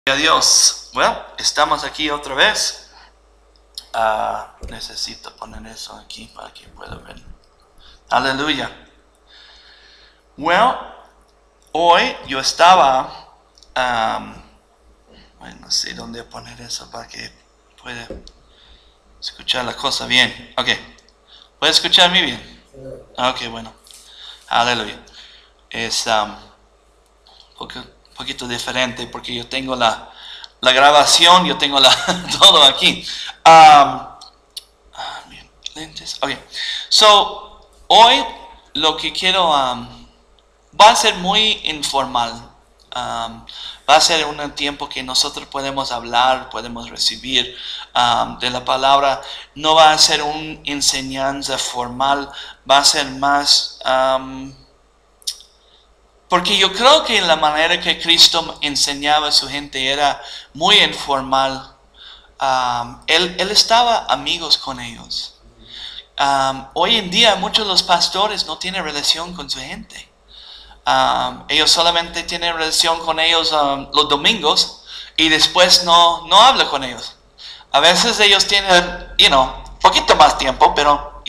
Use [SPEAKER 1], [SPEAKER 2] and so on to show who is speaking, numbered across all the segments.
[SPEAKER 1] Adiós. Bueno, estamos aquí otra vez. Necesito poner eso aquí para que pueda ver. Aleluya. Bueno, hoy yo estaba, no sé dónde poner eso para que pueda escuchar la cosa bien. Ok. ¿Puede escucharme bien? Ok, bueno. Aleluya. Es poquito diferente porque yo tengo la grabación, yo tengo todo aquí. Lentes. Ok. So, hoy lo que quiero va a ser muy informal. Va a ser un tiempo que nosotros podemos hablar, podemos recibir de la palabra. No va a ser una enseñanza formal, va a ser más... porque yo creo que la manera que Cristo enseñaba a su gente era muy informal. Él estaba amigos con ellos. Hoy en día muchos de los pastores no tienen relación con su gente. Ellos solamente tienen relación con ellos los domingos y después no hablan con ellos. A veces ellos tienen, poquito más tiempo, pero,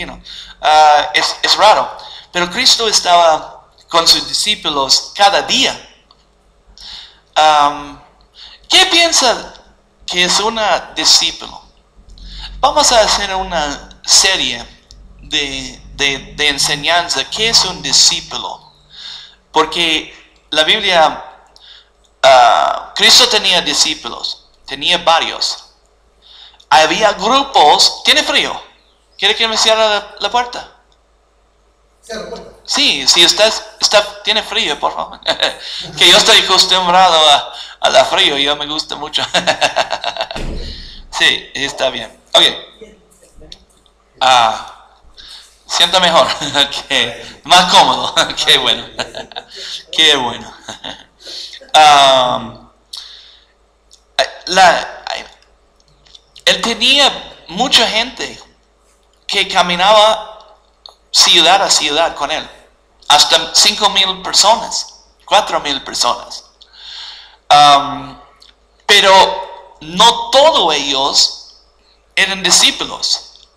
[SPEAKER 1] es raro. Pero Cristo estaba con sus discípulos cada día. ¿Qué piensa que es un discípulo? Vamos a hacer una serie de enseñanza. ¿Qué es un discípulo? Porque la Biblia, Cristo tenía discípulos, tenía varios. Había grupos. ¿Tiene frío? ¿Quiere que me cierre la puerta?
[SPEAKER 2] Cierra la puerta.
[SPEAKER 1] Sí, si tiene frío, por favor. Que yo estoy acostumbrado a la frío, yo me gusta mucho. Sí, está bien. Ok. Siento mejor. Okay. Más cómodo. Qué bueno. Qué bueno. Él tenía mucha gente que caminaba ciudad a ciudad con él. Hasta 5,000 personas, 4,000 personas. Pero no todos ellos eran discípulos.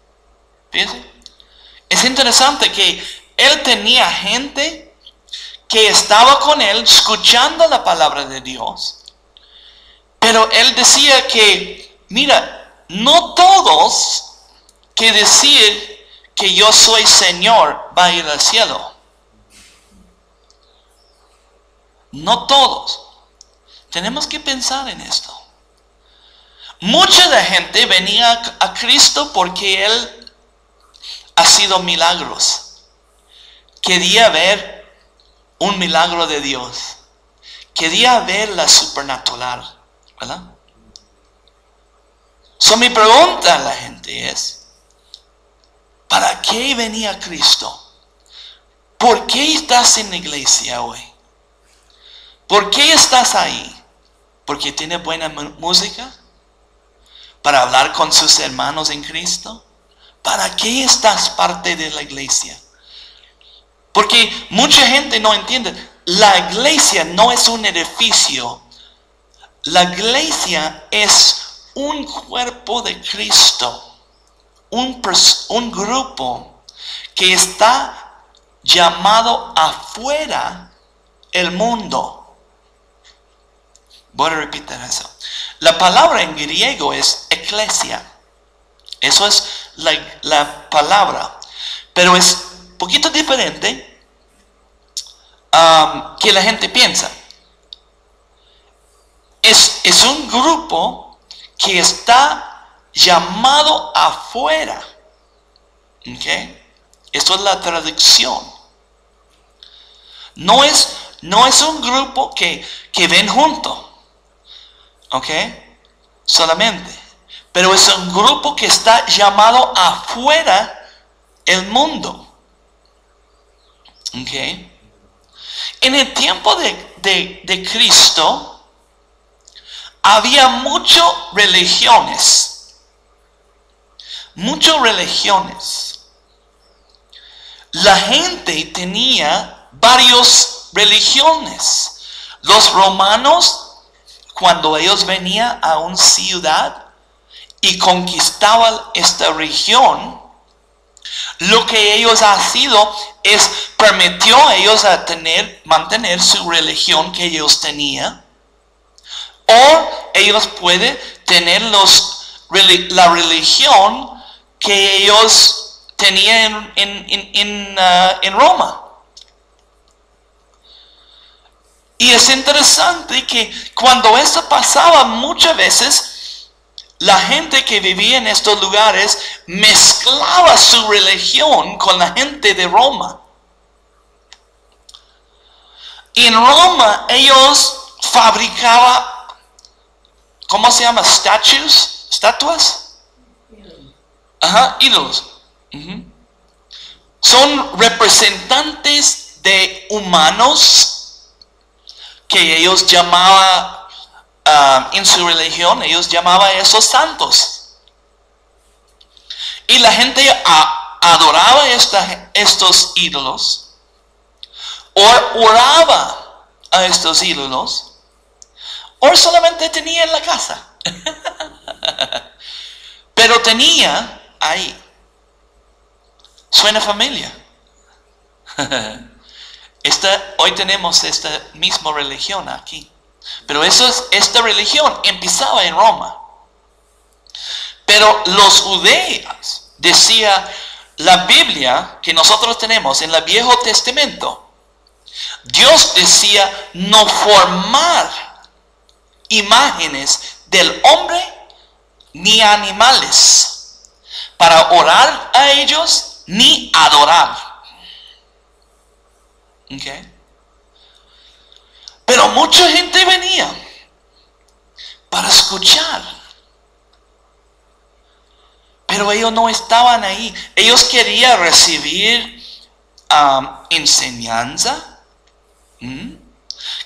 [SPEAKER 1] Fíjense. Es interesante que él tenía gente que estaba con él escuchando la palabra de Dios. Pero él decía que, mira, no todos que decir que yo soy Señor va a ir al cielo. No todos. Tenemos que pensar en esto. Mucha de gente venía a Cristo porque Él ha sido milagros. Quería ver un milagro de Dios. Quería ver la supernatural, ¿verdad? So, mi pregunta a la gente es, ¿para qué venía Cristo? ¿Por qué estás en la iglesia hoy? ¿Por qué estás ahí? ¿Porque tiene buena música? ¿Para hablar con sus hermanos en Cristo? ¿Para qué estás parte de la iglesia? Porque mucha gente no entiende. La iglesia no es un edificio. La iglesia es un cuerpo de Cristo. Un grupo que está llamado afuera el mundo. Voy a repetir eso. La palabra en griego es eclesia. Eso es la palabra. Pero es un poquito diferente que la gente piensa. Es un grupo que está llamado afuera. ¿Ok? Esto es la traducción. No es un grupo que ven juntos. ¿Ok? Solamente. Pero es un grupo que está llamado afuera el mundo. ¿Ok? En el tiempo de Cristo había muchas religiones. Muchas religiones. La gente tenía varias religiones. Los romanos, cuando ellos venían a una ciudad y conquistaban esta región, lo que ellos han sido es permitió a ellos a mantener su religión que ellos tenían, o ellos pueden tener la religión que ellos tenían en Roma. Y es interesante que cuando eso pasaba, muchas veces la gente que vivía en estos lugares mezclaba su religión con la gente de Roma. Y en Roma ellos fabricaban, ¿cómo se llama? ¿Estatuas? Ajá, ídolos. Son representantes de humanos que ellos llamaban, en su religión, ellos llamaban a esos santos. Y la gente adoraba estos ídolos, o oraba a estos ídolos, o solamente tenía en la casa. Pero tenía ahí. Suena familia. Hoy tenemos esta misma religión aquí. Pero esta religión empezaba en Roma. Pero los judíos, decía la Biblia que nosotros tenemos en el Viejo Testamento, Dios decía no formar imágenes del hombre ni animales para orar a ellos ni adorar. Okay. Pero mucha gente venía para escuchar. Pero ellos no estaban ahí. Ellos querían recibir enseñanza.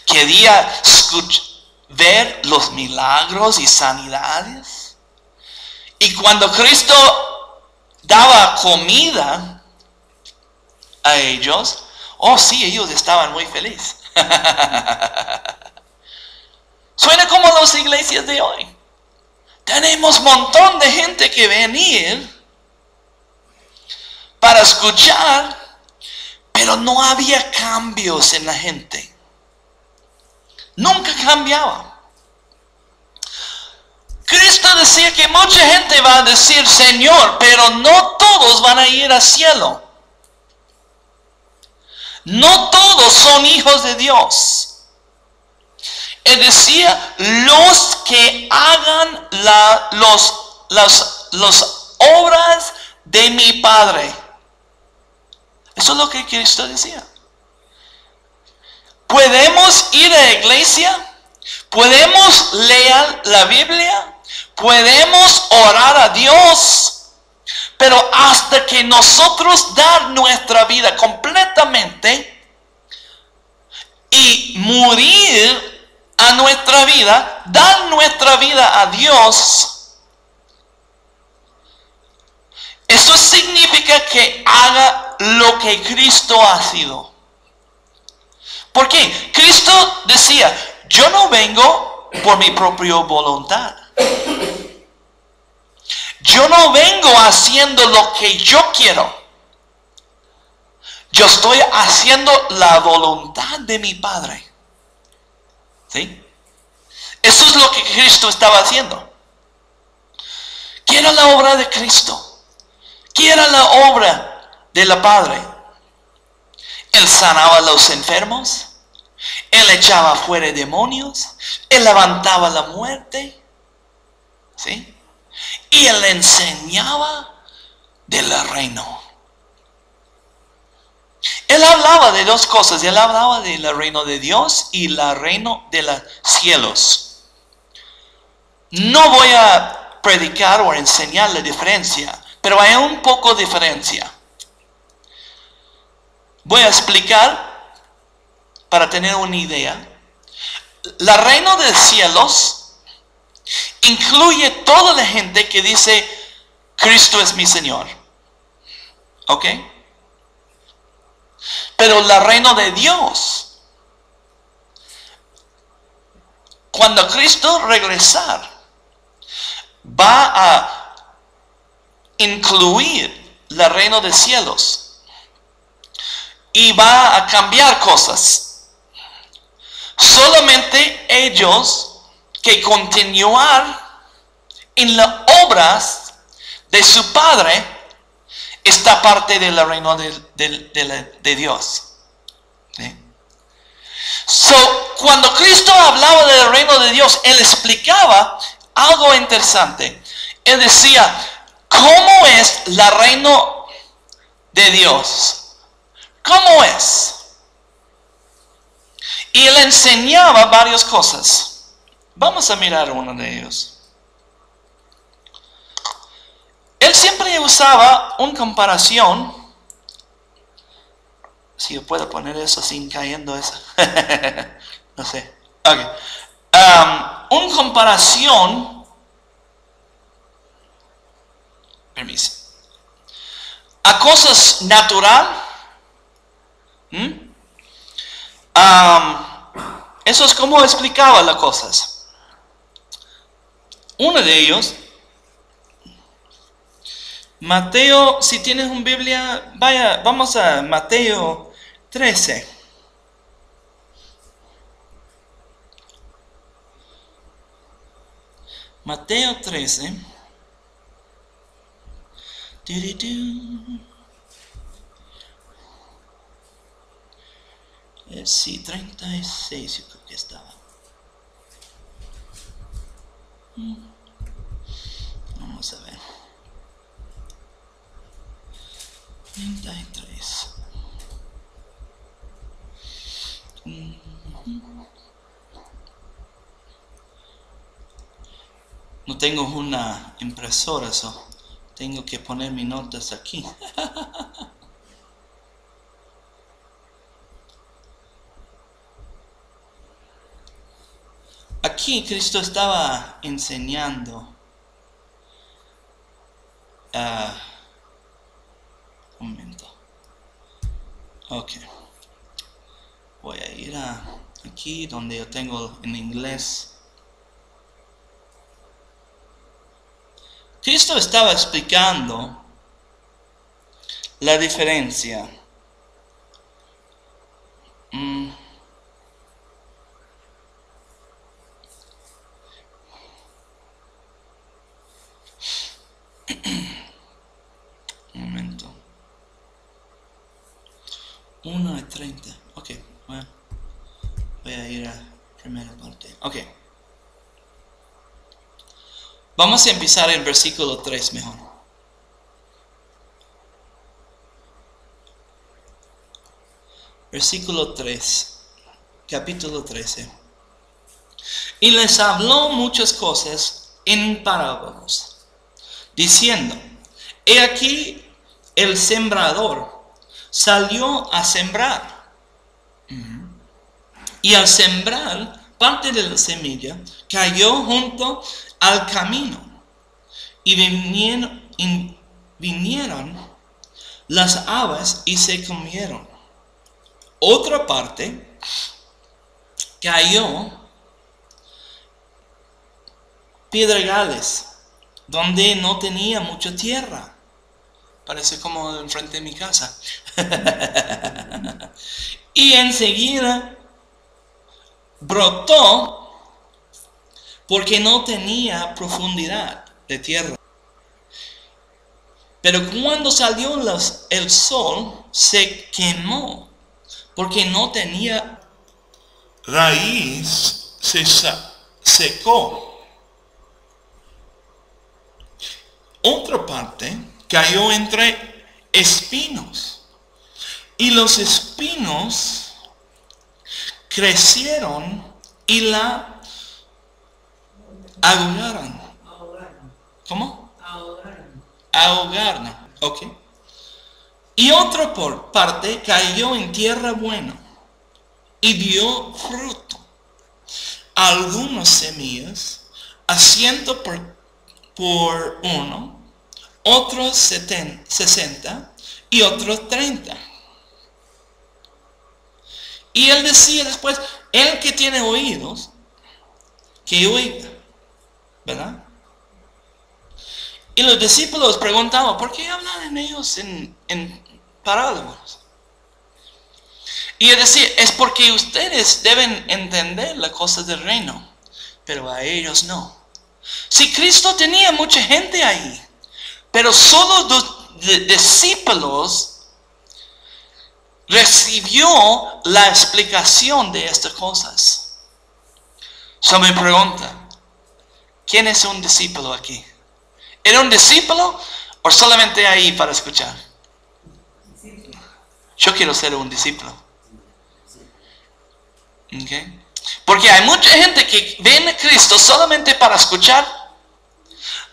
[SPEAKER 1] Querían ver los milagros y sanidades. Y cuando Cristo daba comida a ellos, oh sí, ellos estaban muy felices. Suena como las iglesias de hoy. Tenemos un montón de gente que venir para escuchar, pero no había cambios en la gente. Nunca cambiaba. Cristo decía que mucha gente va a decir Señor, pero no todos van a ir al cielo. No todos son hijos de Dios. Él decía, los que hagan las obras de mi Padre. Eso es lo que Cristo decía. Podemos ir a la iglesia, podemos leer la Biblia, podemos orar a Dios, pero hasta que nosotros dar nuestra vida completamente y morir a nuestra vida, dar nuestra vida a Dios, eso significa que haga lo que Cristo ha sido. ¿Por qué? Cristo decía, yo no vengo por mi propia voluntad. Yo no vengo haciendo lo que yo quiero. Yo estoy haciendo la voluntad de mi Padre. ¿Sí? Eso es lo que Cristo estaba haciendo. ¿Qué era la obra de Cristo? ¿Qué era la obra del Padre? Él sanaba a los enfermos. Él echaba fuera demonios. Él levantaba la muerte. ¿Sí? Y Él enseñaba del reino. Él hablaba de dos cosas. Él hablaba del reino de Dios y el reino de los cielos. No voy a predicar o enseñar la diferencia, pero hay un poco de diferencia. Voy a explicar para tener una idea. El reino de los cielos incluye toda la gente que dice Cristo es mi Señor. ¿Ok? Pero el reino de Dios cuando Cristo regresar, va a incluir el reino de cielos y va a cambiar cosas. Solamente ellos que continuar en las obras de su Padre está parte del reino de Dios. ¿Sí? So, cuando Cristo hablaba del reino de Dios, Él explicaba algo interesante. Él decía, ¿cómo es el reino de Dios? ¿Cómo es? Y Él enseñaba varias cosas. Vamos a mirar uno de ellos. Él siempre usaba una comparación. Si yo puedo poner eso sin cayendo eso. No sé. Okay. Una comparación. Permiso. A cosas natural. Eso es como explicaba las cosas. Uno de ellos. Mateo, si tienes una Biblia, vamos a Mateo 13. Mateo 13. Sí, 36 yo creo que estaba. Vamos a ver. 33. No tengo una impresora, so tengo que poner mis notas aquí. Aquí Cristo estaba enseñando. Un momento. Ok. Voy a ir aquí donde yo tengo en inglés. Cristo estaba explicando la diferencia. Un momento. 1:30. Ok, bueno. Voy a ir a la primera parte. Ok. Vamos a empezar el versículo 3 mejor. Versículo 3. Capítulo 13. Y les habló muchas cosas en parábolas, diciendo, he aquí el sembrador salió a sembrar. Y al sembrar, parte de la semilla cayó junto al camino. Y vinieron las aves y se comieron. Otra parte cayó pedregales, donde no tenía mucha tierra. Parece como enfrente de mi casa. Y enseguida brotó porque no tenía profundidad de tierra. Pero cuando salió el sol, se quemó porque no tenía raíz, se secó. Otra parte cayó entre espinos, y los espinos crecieron y la ahogaron. ¿Cómo? Ahogaron. Ok. Y otra parte cayó en tierra buena y dio fruto. Algunas semillas a 100 por uno, otros 60 y otros 30. Y él decía después, el que tiene oídos, que oiga, ¿verdad? Y los discípulos preguntaban, ¿por qué hablan en ellos en parábolas? Y él decía, es porque ustedes deben entender la cosa del reino, pero a ellos no. Si Cristo tenía mucha gente ahí, pero solo los discípulos recibió la explicación de estas cosas. So me pregunta, ¿quién es un discípulo aquí? ¿Era un discípulo o solamente ahí para escuchar? Yo quiero ser un discípulo. Okay. Porque hay mucha gente que viene a Cristo solamente para escuchar.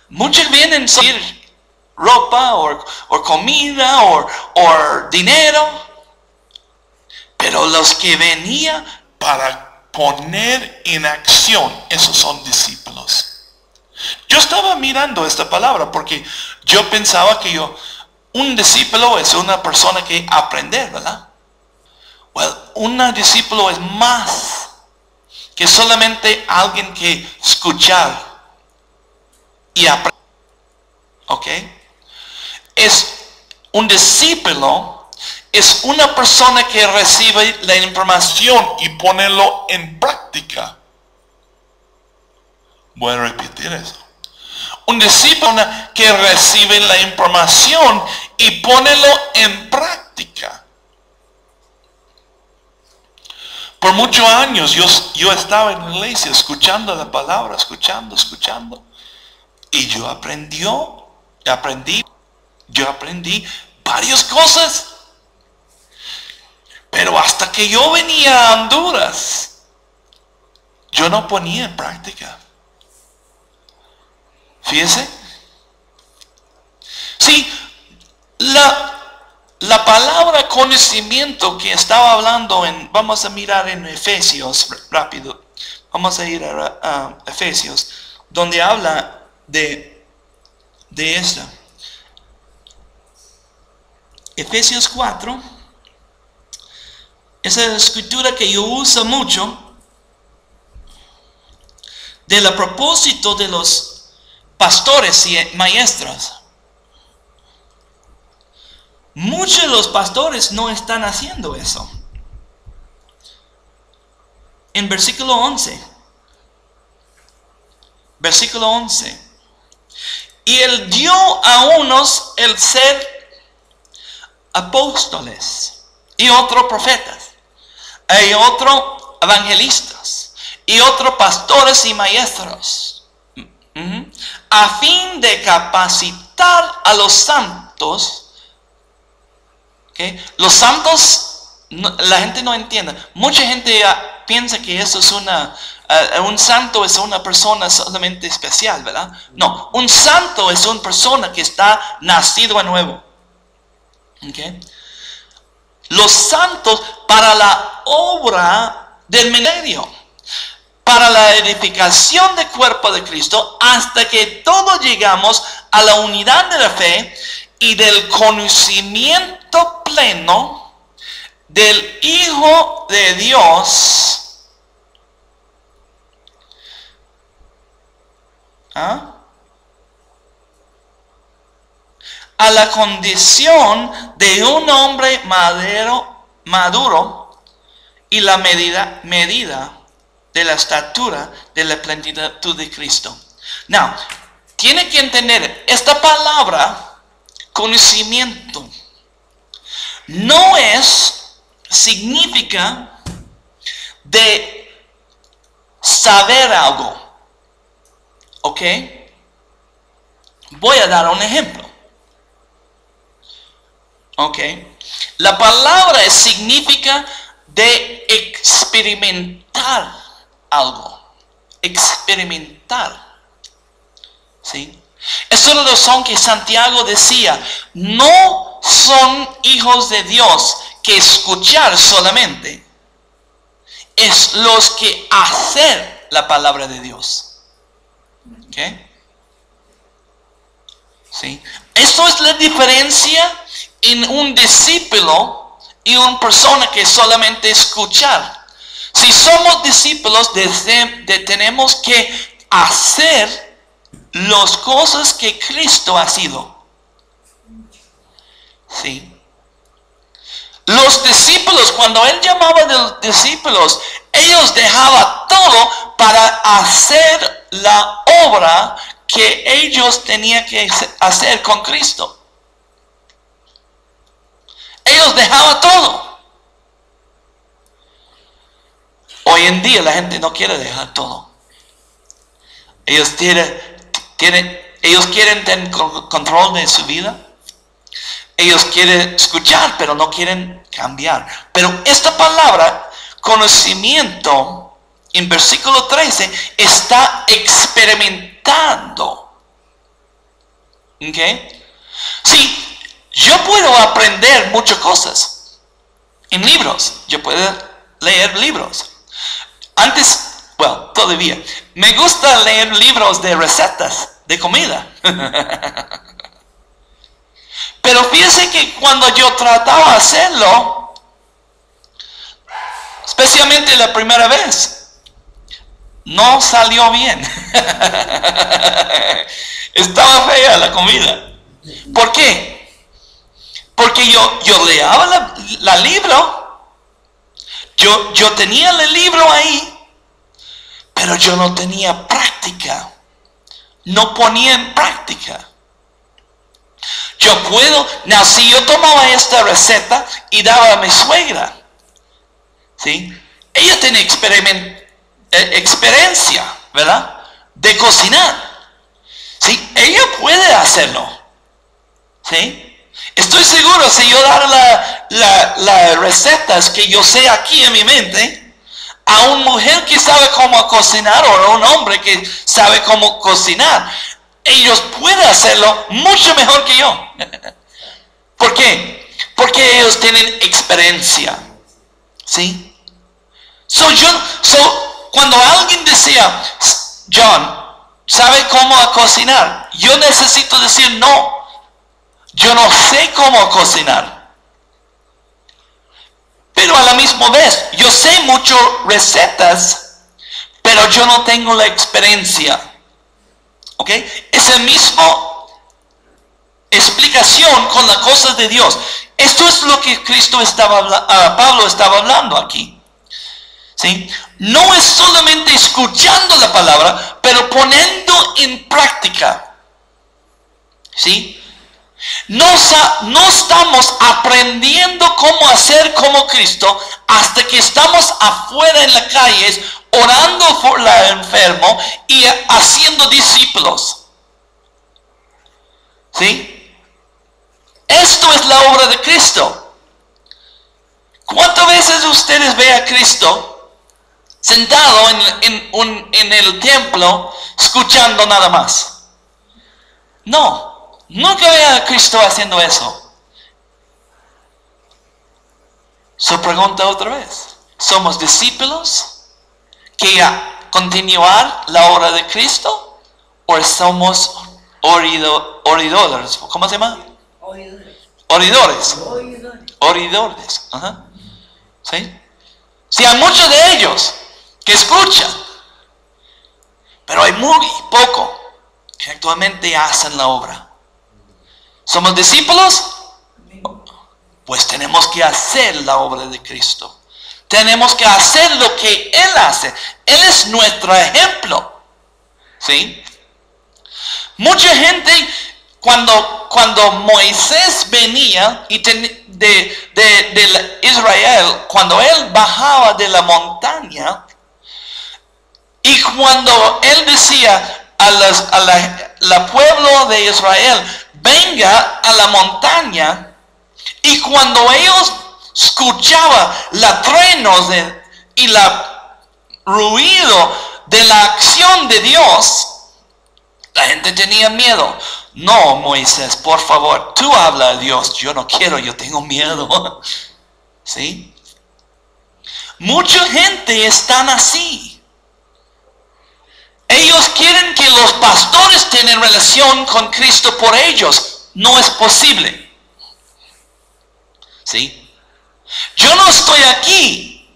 [SPEAKER 1] Muchos vienen a subir ropa o comida o dinero. Pero los que venían
[SPEAKER 3] para poner en acción, esos son discípulos. Yo estaba mirando esta palabra porque yo pensaba que un discípulo es una persona que aprende, ¿verdad? Well, un discípulo es más que solamente alguien que escuchar y aprender. ¿Ok? Es un discípulo. Es una persona que recibe la información y ponerlo en práctica. Voy a repetir eso. Un discípulo que recibe la información y ponerlo en práctica. Por muchos años yo estaba en la iglesia escuchando la palabra, escuchando. Y yo aprendí varias cosas. Pero hasta que yo venía a Honduras, yo no ponía en práctica. Fíjese. Sí, la palabra conocimiento que estaba hablando vamos a mirar en Efesios, rápido. Vamos a ir a Efesios, donde habla de esto. Efesios 4. Esa escritura que yo uso mucho del propósito de los pastores y maestros. Muchos de los pastores no están haciendo eso. En versículo 11. Versículo 11. Y él dio a unos el ser apóstoles y otros profetas. Hay otros evangelistas y otros pastores y maestros, a fin de capacitar a los santos. ¿Okay? Los santos, la gente no entiende. Mucha gente piensa que eso es un santo es una persona solamente especial, ¿verdad? No, un santo es una persona que está nacido de nuevo. ¿Okay? Los santos para la obra del ministerio, para la edificación del cuerpo de Cristo, hasta que todos llegamos a la unidad de la fe y del conocimiento pleno del Hijo de Dios. A la condición de un hombre maduro y la medida de la estatura de la plenitud de Cristo. Now, tiene que entender esta palabra conocimiento no significa de saber algo. ¿Ok? Voy a dar un ejemplo. ¿Ok? La palabra significa de experimentar algo. Experimentar. ¿Sí? Es una razón que Santiago decía, no son hijos de Dios que escuchar solamente. Es los que hacer la palabra de Dios. ¿Ok? ¿Sí? Esto es la diferencia en un discípulo y una persona que solamente escuchar. Si somos discípulos, tenemos que hacer las cosas que Cristo ha sido. ¿Sí? Los discípulos, cuando Él llamaba a los discípulos, ellos dejaban todo para hacer la obra que ellos tenían que hacer con Cristo. Ellos dejaban todo. Hoy en día la gente no quiere dejar todo. Ellos quieren tener control de su vida. Ellos quieren escuchar, pero no quieren cambiar. Pero esta palabra, conocimiento, en versículo 13, está experimentando. ¿Ok? Sí, yo puedo aprender muchas cosas en libros. Yo puedo leer libros. Antes, todavía, me gusta leer libros de recetas de comida. Pero fíjense que cuando yo trataba de hacerlo, especialmente la primera vez, no salió bien. Estaba fea la comida. ¿Por qué? Porque yo leía la libro, yo tenía el libro ahí, pero yo no tenía práctica. No ponía en práctica. Si yo tomaba esta receta y daba a mi suegra, ¿sí? Ella tiene experiencia, ¿verdad? De cocinar, ¿sí? Ella puede hacerlo, ¿sí? Estoy seguro, si yo dar las recetas que yo sé aquí en mi mente, a una mujer que sabe cómo cocinar o a un hombre que sabe cómo cocinar, ellos pueden hacerlo mucho mejor que yo. ¿Por qué? Porque ellos tienen experiencia. ¿Sí? Cuando alguien decía, John, ¿sabe cómo cocinar? Yo necesito decir, no, yo no sé cómo cocinar. Pero a la misma vez, yo sé muchas recetas, pero yo no tengo la experiencia. ¿Ok? Es el mismo explicación con las cosas de Dios. Esto es lo que Pablo estaba hablando aquí. ¿Sí? No es solamente escuchando la palabra, pero poniendo en práctica. ¿Sí? No estamos aprendiendo cómo hacer como Cristo hasta que estamos afuera en las calles orando por el enfermo y haciendo discípulos. ¿Sí? Esto es la obra de Cristo. ¿Cuántas veces ustedes ven a Cristo sentado en el templo escuchando nada más? No, nunca ven a Cristo haciendo eso. Pregunta otra vez. ¿Somos discípulos que continuar la obra de Cristo? ¿O somos oidores? ¿Cómo se llama? Oidores. Ajá. ¿Sí? Sí, hay muchos de ellos que escuchan, pero hay muy poco que actualmente hacen la obra. ¿Somos discípulos? Pues tenemos que hacer la obra de Cristo. Tenemos que hacer lo que Él hace. Él es nuestro ejemplo. ¿Sí? Mucha gente, cuando Moisés venía de Israel, cuando él bajaba de la montaña, y cuando él decía al pueblo de Israel, venga a la montaña, y cuando ellos escuchaban los truenos y el ruido de la acción de Dios, la gente tenía miedo. No, Moisés, por favor, tú habla a Dios. Yo no quiero, yo tengo miedo. ¿Sí? Mucha gente están así. Ellos quieren que los pastores tengan relación con Cristo por ellos. No es posible. ¿Sí? Yo no estoy aquí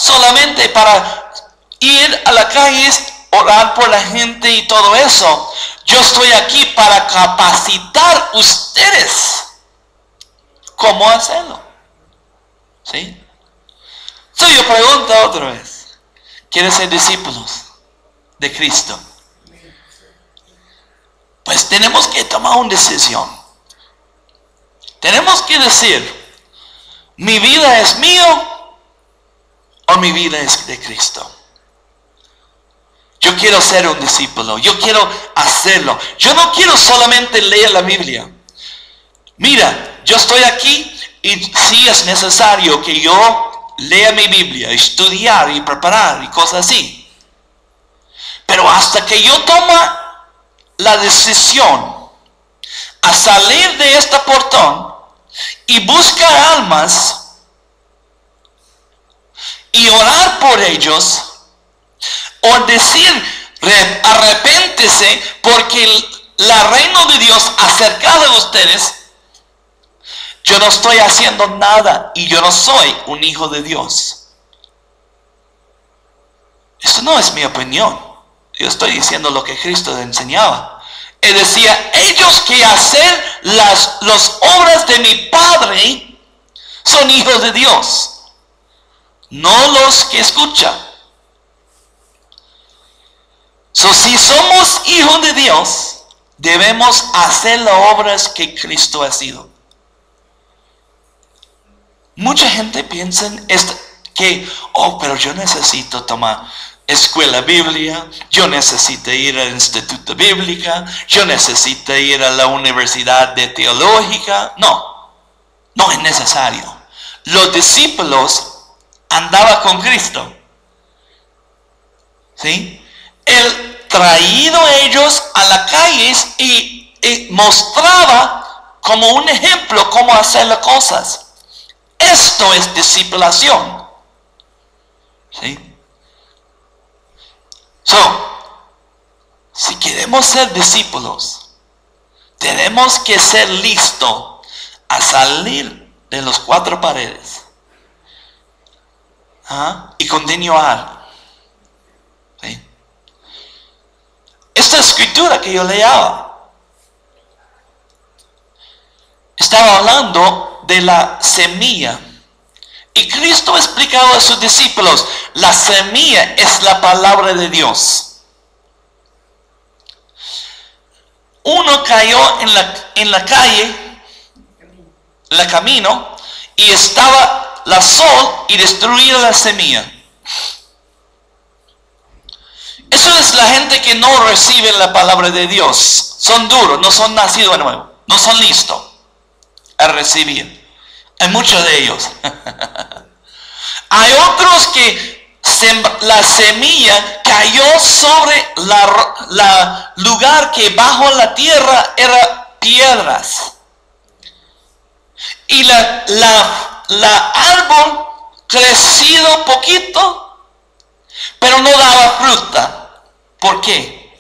[SPEAKER 3] solamente para ir a la calle, orar por la gente y todo eso. Yo estoy aquí para capacitar ustedes cómo hacerlo. ¿Sí? Entonces yo pregunto otra vez. ¿Quieres ser discípulos de Cristo? Pues tenemos que tomar una decisión. Tenemos que decir, ¿mi vida es mío o mi vida es de Cristo? Yo quiero ser un discípulo. Yo quiero hacerlo. Yo no quiero solamente leer la Biblia. Mira, yo estoy aquí y sí es necesario que yo lea mi Biblia, estudiar y preparar y cosas así. Pero hasta que yo tome la decisión a salir de este portón y buscar almas y orar por ellos, o decir arrepéntese porque el reino de Dios acercado a ustedes, yo no estoy haciendo nada y yo no soy un hijo de Dios. Eso no es mi opinión. Yo estoy diciendo lo que Cristo enseñaba. Él decía, ellos que hacen las obras de mi Padre son hijos de Dios, no los que escuchan. Si somos hijos de Dios, debemos hacer las obras que Cristo ha sido. Mucha gente piensa que, pero yo necesito tomar escuela bíblica, yo necesito ir al instituto bíblica, yo necesito ir a la universidad de teológica. No es necesario. Los discípulos andaban con Cristo. ¿Sí? Él traído a ellos a las calles y mostraba como un ejemplo cómo hacer las cosas. Esto es discipulación. ¿Sí? Si queremos ser discípulos, tenemos que ser listos a salir de las cuatro paredes y continuar. ¿Sí? Esta escritura que yo leía estaba hablando de la semilla. Y Cristo explicaba a sus discípulos, la semilla es la palabra de Dios. Uno cayó en la calle, en el camino, y estaba la sol y destruía la semilla. Eso es la gente que no recibe la palabra de Dios. Son duros, no son nacidos de nuevo, no son listos a recibir. Hay muchos de ellos. Hay otros que la semilla cayó sobre la lugar que bajo la tierra era piedras. Y la árbol crecido poquito, pero no daba fruta. ¿Por qué?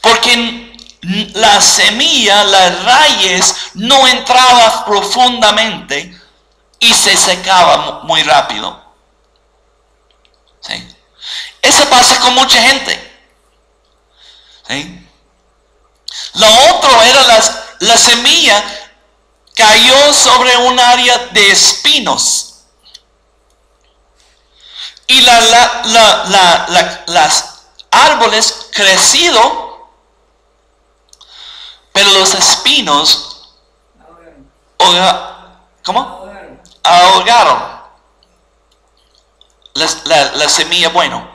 [SPEAKER 3] Porque la semilla, las raíces no entraba profundamente y se secaba muy rápido. ¿Sí? Eso pasa con mucha gente. ¿Sí? Lo otro era la semilla cayó sobre un área de espinos. Y las árboles crecidos, pero los espinos ahogaron la semilla bueno.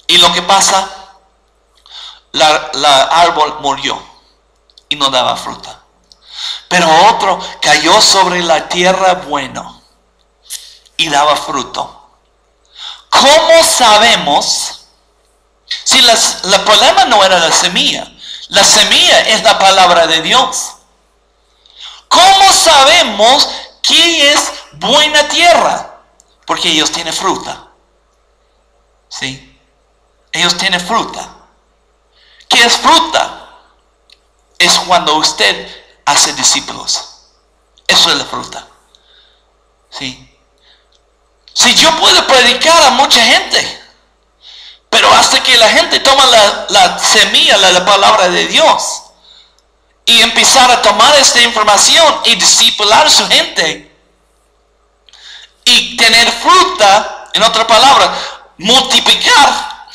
[SPEAKER 3] Y lo que pasa, la árbol murió y no daba fruta. Pero otro cayó sobre la tierra bueno y daba fruto. ¿Cómo sabemos si el problema no era la semilla? La semilla es la palabra de Dios. ¿Cómo sabemos qué es buena tierra? Porque ellos tienen fruta. ¿Sí? Ellos tienen fruta. ¿Qué es fruta? Es cuando usted hace discípulos. Eso es la fruta. ¿Sí?
[SPEAKER 1] Si yo puedo predicar a mucha gente, pero hasta que la gente toma la semilla, la palabra de Dios, y empezar a tomar esta información y discipular a su gente, y tener fruta, en otra palabra, multiplicar.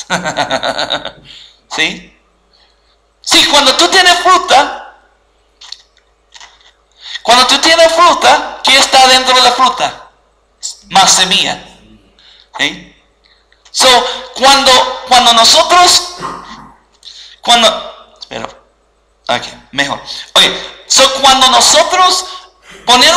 [SPEAKER 1] ¿Sí? Sí, cuando tú tienes fruta, ¿qué está dentro de la fruta? Más semilla. ¿Sí? So, cuando nosotros ponemos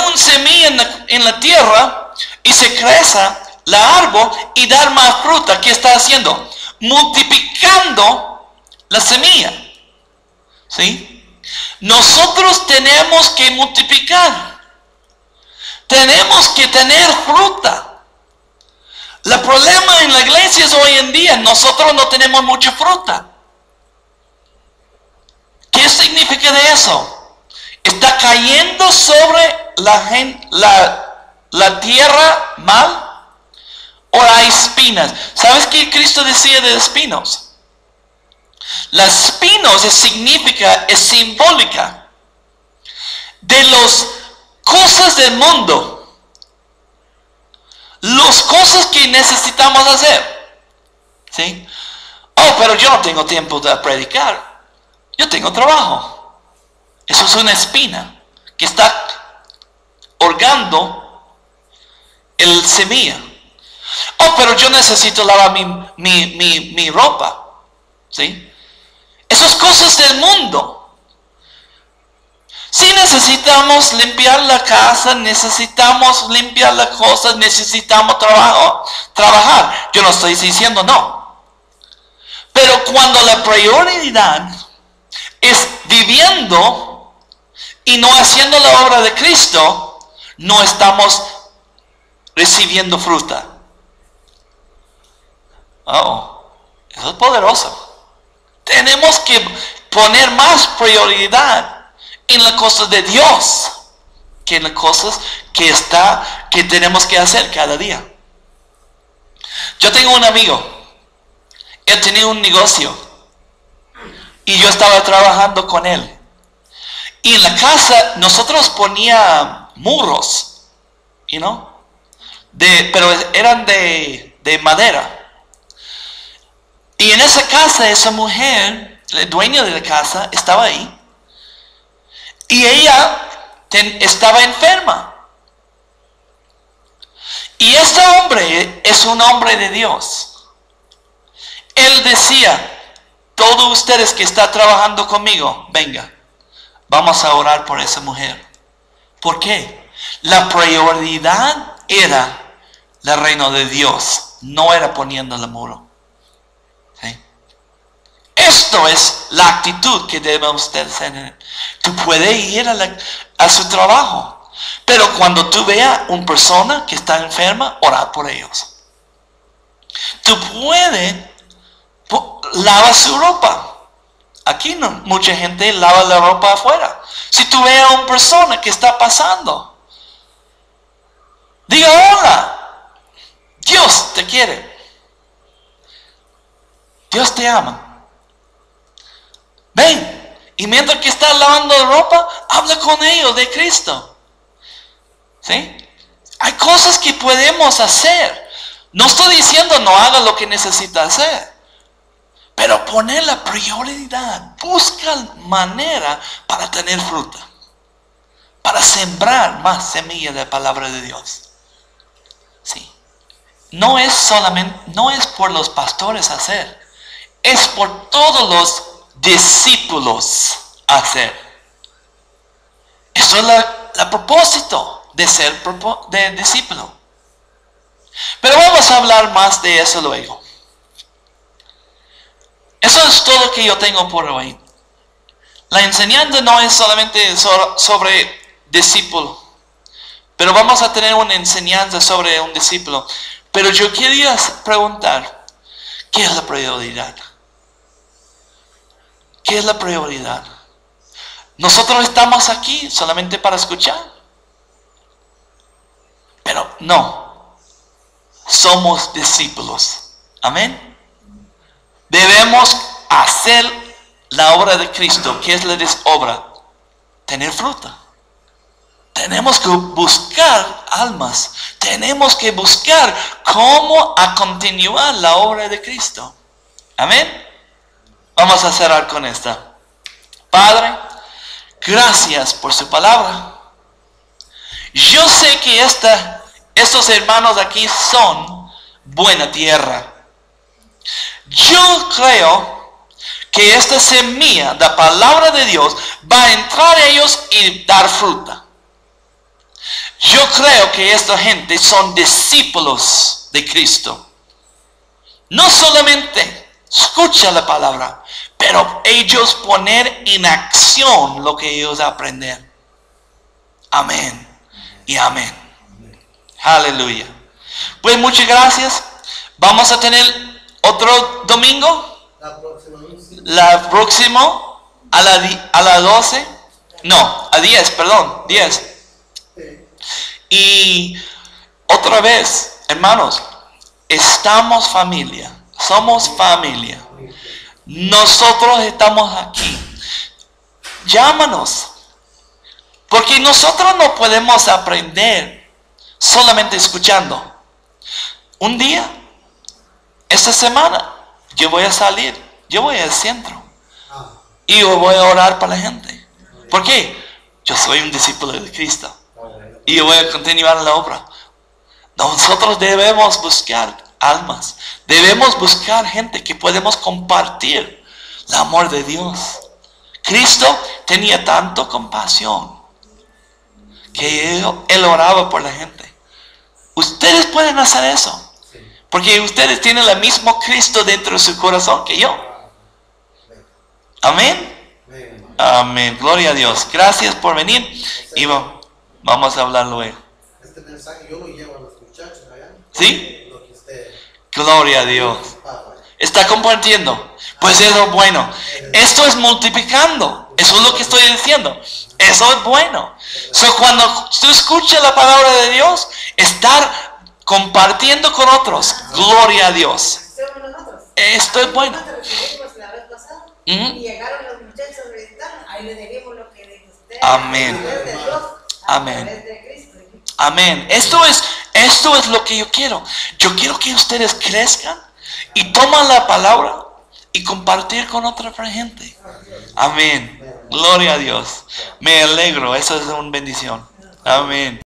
[SPEAKER 1] un semilla en la tierra y se crece la árbol y dar más fruta, ¿qué está haciendo? Multiplicando la semilla. ¿Sí? Nosotros tenemos que multiplicar. Tenemos que tener fruta. El problema en la iglesia es hoy en día, nosotros no tenemos mucha fruta. ¿Qué significa de eso? Está cayendo sobre la tierra mal, o hay espinas. ¿Sabes qué Cristo decía de espinos? Las espinos es simbólica de las cosas del mundo. Las cosas que necesitamos hacer. ¿Sí? Oh, pero yo no tengo tiempo de predicar. Yo tengo trabajo. Eso es una espina que está ahogando el semilla. Oh, pero yo necesito lavar mi ropa. ¿Sí? Esas cosas del mundo. Si necesitamos limpiar la casa, necesitamos limpiar las cosas, necesitamos trabajar. Yo no estoy diciendo no. Pero cuando la prioridad es viviendo y no haciendo la obra de Cristo, no estamos recibiendo fruta. Eso es poderoso. Tenemos que poner más prioridad en las cosas de Dios que en las cosas que tenemos que hacer cada día. Yo tengo un amigo. Él tenía un negocio y yo estaba trabajando con él. Y en la casa nosotros poníamos muros, pero eran de madera. Y en esa casa, esa mujer, el dueño de la casa, estaba ahí. Y ella estaba enferma. Y este hombre es un hombre de Dios. Él decía, todos ustedes que están trabajando conmigo, venga, vamos a orar por esa mujer. ¿Por qué? La prioridad era el reino de Dios, no era poniendo el muro. Esto es la actitud que debemos tener. Tú puedes ir a su trabajo, pero cuando tú veas una persona que está enferma, orar por ellos. Tú puedes lavar su ropa. Aquí no, mucha gente lava la ropa afuera. Si tú ves a una persona que está pasando, diga hola. Dios te quiere. Dios te ama. Ven, y mientras que estás lavando la ropa, habla con ellos de Cristo. ¿Sí? Hay cosas que podemos hacer. No estoy diciendo no haga lo que necesita hacer. Pero poner la prioridad. Busca manera para tener fruta. Para sembrar más semilla de la palabra de Dios. ¿Sí? No es por los pastores hacer. Es por todos los discípulos hacer. Eso es el propósito de ser de discípulo. Pero vamos a hablar más de eso luego. Eso es todo que yo tengo por hoy. La enseñanza no es solamente sobre discípulo, pero vamos a tener una enseñanza sobre un discípulo. Pero yo quería preguntar, ¿qué es la prioridad? ¿Qué es la prioridad? Nosotros estamos aquí solamente para escuchar. Pero no. somos discípulos. Amén. Debemos hacer la obra de Cristo. ¿Qué es la obra? Tener fruta. Tenemos que buscar almas. Tenemos que buscar cómo a continuar la obra de Cristo. Amén. Vamos a cerrar con esta. Padre, gracias por su palabra. Yo sé que estos hermanos aquí son buena tierra. Yo creo que esta semilla de la palabra de Dios va a entrar a ellos y dar fruta. Yo creo que esta gente son discípulos de Cristo. No solamente escucha la palabra, pero ellos poner en acción lo que ellos aprenden. Amén y amén. Aleluya. Pues muchas gracias. Vamos a tener otro domingo. La próxima a las 12. No, a 10, perdón, 10. Y otra vez, hermanos, estamos familia. Somos familia. Nosotros estamos aquí. Llámanos. Porque nosotros no podemos aprender solamente escuchando. Un día, esta semana, yo voy a salir. Yo voy al centro. Y yo voy a orar para la gente. ¿Por qué? Yo soy un discípulo de Cristo. Y yo voy a continuar la obra. Nosotros debemos buscar almas. Debemos buscar gente que podemos compartir el amor de Dios. Cristo tenía tanto compasión que él oraba por la gente. Ustedes pueden hacer eso. Porque ustedes tienen el mismo Cristo dentro de su corazón que yo. Amén. Amén. Gloria a Dios. Gracias por venir. Y vamos a hablar luego.
[SPEAKER 2] Este mensaje yo lo llevo a los muchachos allá.
[SPEAKER 1] ¿Sí?
[SPEAKER 2] Lo que usted,
[SPEAKER 1] Gloria a Dios. Está compartiendo. Pues eso es bueno. Esto es multiplicando. Eso es lo que estoy diciendo. Eso es bueno. Cuando tú escuchas la palabra de Dios, estar compartiendo con otros. Gloria a Dios. Esto es bueno.
[SPEAKER 4] Y llegaron los muchachos a visitarnos, ahí le dijimos lo que dijo usted.
[SPEAKER 1] Amén. Amén. Amén. Esto es lo que yo quiero. Yo quiero que ustedes crezcan y toman la palabra y compartir con otra gente. Amén. Gloria a Dios. Me alegro. Eso es una bendición. Amén.